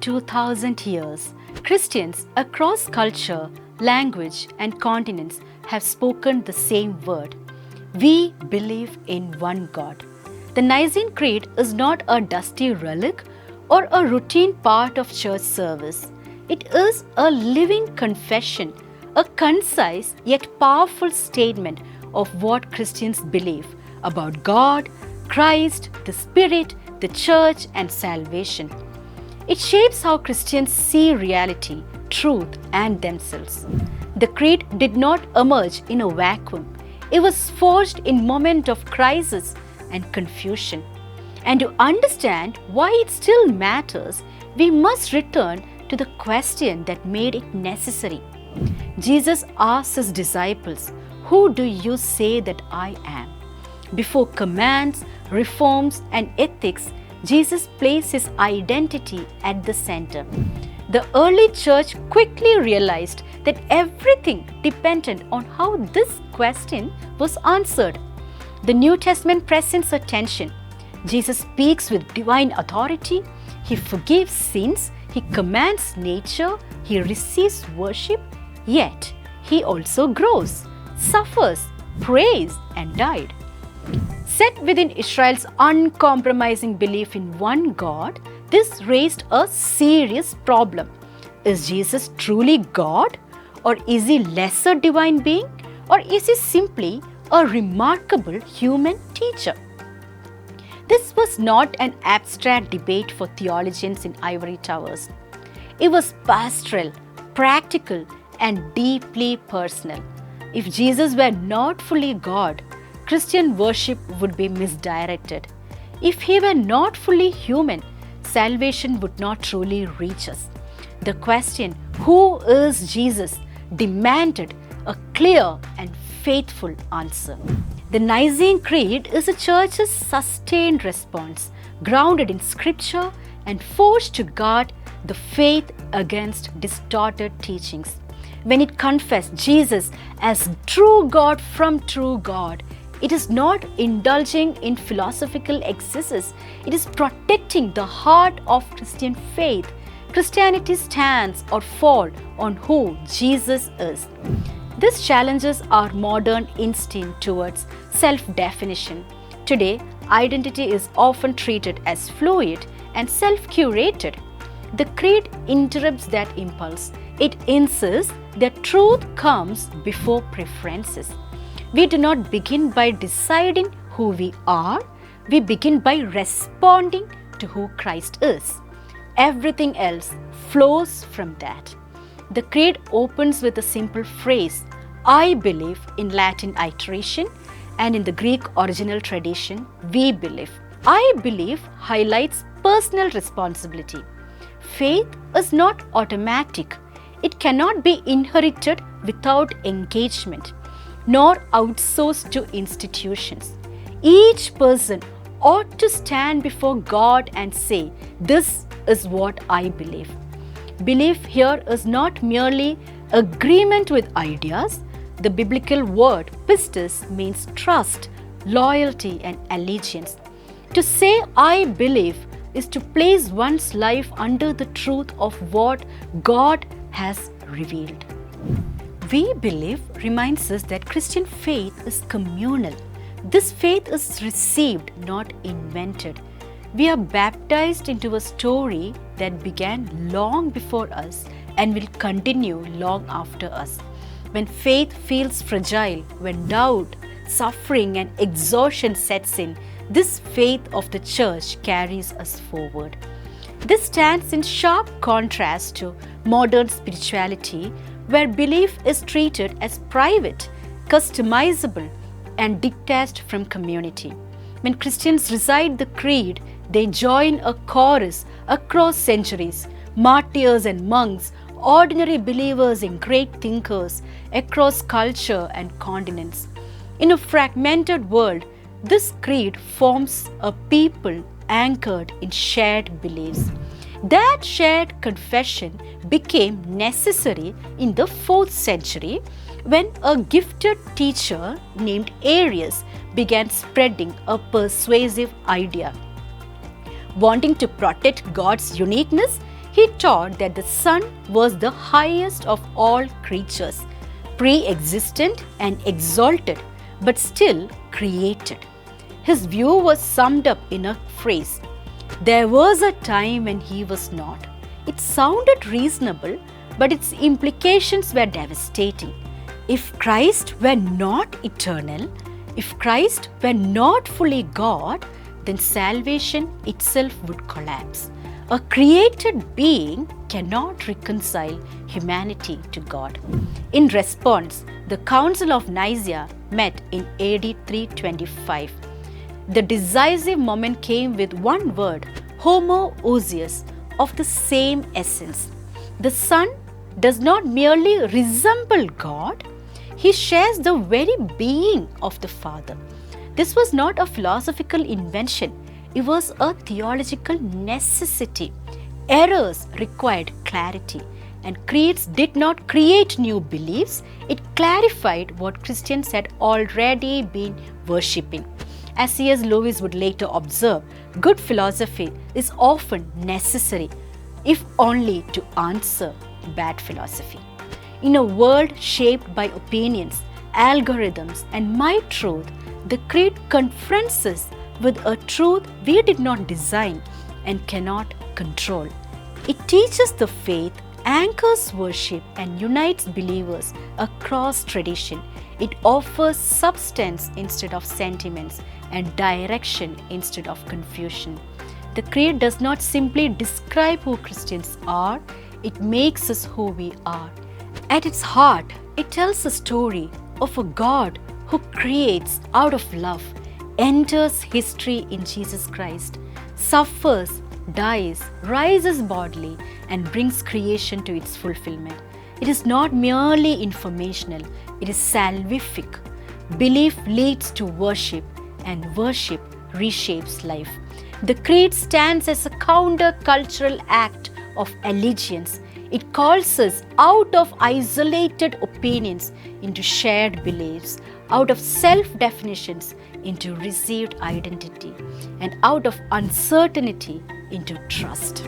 2,000 years, Christians across culture, language, and continents have spoken the same word. We believe in one God. The Nicene Creed is not a dusty relic or a routine part of church service. It is a living confession, a concise yet powerful statement of what Christians believe about God, Christ, the Spirit, the Church, and salvation. It shapes how Christians see reality, truth, and themselves. The Creed did not emerge in a vacuum. It was forged in moments of crisis and confusion. And to understand why it still matters, we must return to the question that made it necessary. Jesus asked his disciples, "Who do you say that I am?" Before commands, reforms, and ethics, Jesus placed his identity at the center. The early church quickly realized that everything depended on how this question was answered. The New Testament presents a tension. Jesus speaks with divine authority, he forgives sins, he commands nature, he receives worship, yet he also grows, suffers, prays, and died. Set within Israel's uncompromising belief in one God, this raised a serious problem. Is Jesus truly God? Or is he lesser divine being? Or is he simply a remarkable human teacher? This was not an abstract debate for theologians in ivory towers. It was pastoral, practical, and deeply personal. If Jesus were not fully God, Christian worship would be misdirected. If he were not fully human, salvation would not truly reach us. The question, "Who is Jesus?" demanded a clear and faithful answer. The Nicene Creed is a church's sustained response, grounded in scripture and forced to guard the faith against distorted teachings. When it confessed Jesus as true God from true God, it is not indulging in philosophical excesses. It is protecting the heart of Christian faith. Christianity stands or falls on who Jesus is. This challenges our modern instinct towards self-definition. Today, identity is often treated as fluid and self-curated. The Creed interrupts that impulse. It insists that truth comes before preferences. We do not begin by deciding who we are, we begin by responding to who Christ is. Everything else flows from that. The Creed opens with a simple phrase, "I believe," in Latin iteration, and in the Greek original tradition, "we believe." "I believe" highlights personal responsibility. Faith is not automatic. It cannot be inherited without engagement, nor outsourced to institutions. Each person ought to stand before God and say, "This is what I believe." Belief here is not merely agreement with ideas. The biblical word pistis means trust, loyalty, and allegiance. To say "I believe" is to place one's life under the truth of what God has revealed. "We believe" reminds us that Christian faith is communal. This faith is received, not invented. We are baptized into a story that began long before us and will continue long after us. When faith feels fragile, when doubt, suffering, and exhaustion sets in, this faith of the church carries us forward. This stands in sharp contrast to modern spirituality, where belief is treated as private, customizable, and detached from community. When Christians recite the Creed, they join a chorus across centuries, martyrs and monks, ordinary believers and great thinkers across culture and continents. In a fragmented world, this creed forms a people anchored in shared beliefs. That shared confession became necessary in the 4th century when a gifted teacher named Arius began spreading a persuasive idea. Wanting to protect God's uniqueness, He taught that the Son was the highest of all creatures, pre-existent and exalted, but still created. His view was summed up in a phrase, "There was a time when he was not." It sounded reasonable, but its implications were devastating. If Christ were not eternal, if Christ were not fully God, then salvation itself would collapse. A created being cannot reconcile humanity to God. In response, the Council of Nicaea met in AD 325. The decisive moment came with one word, homoousios, of the same essence. The Son does not merely resemble God, he shares the very being of the Father. This was not a philosophical invention, it was a theological necessity. Errors required clarity, and creeds did not create new beliefs, it clarified what Christians had already been worshipping. As C.S. Lewis would later observe, good philosophy is often necessary, if only to answer bad philosophy. In a world shaped by opinions, algorithms, and my truth, the Creed confronts us with a truth we did not design and cannot control. It teaches the faith, anchors worship, and unites believers across tradition. It offers substance instead of sentiments and direction instead of confusion. The Creed does not simply describe who Christians are, it makes us who we are. At its heart, it tells a story of a God who creates out of love, enters history in Jesus Christ, suffers, dies, rises bodily, and brings creation to its fulfillment. It is not merely informational, it is salvific. Belief leads to worship, and worship reshapes life. The Creed stands as a counter-cultural act of allegiance. It calls us out of isolated opinions into shared beliefs, out of self-definitions into received identity, and out of uncertainty into trust.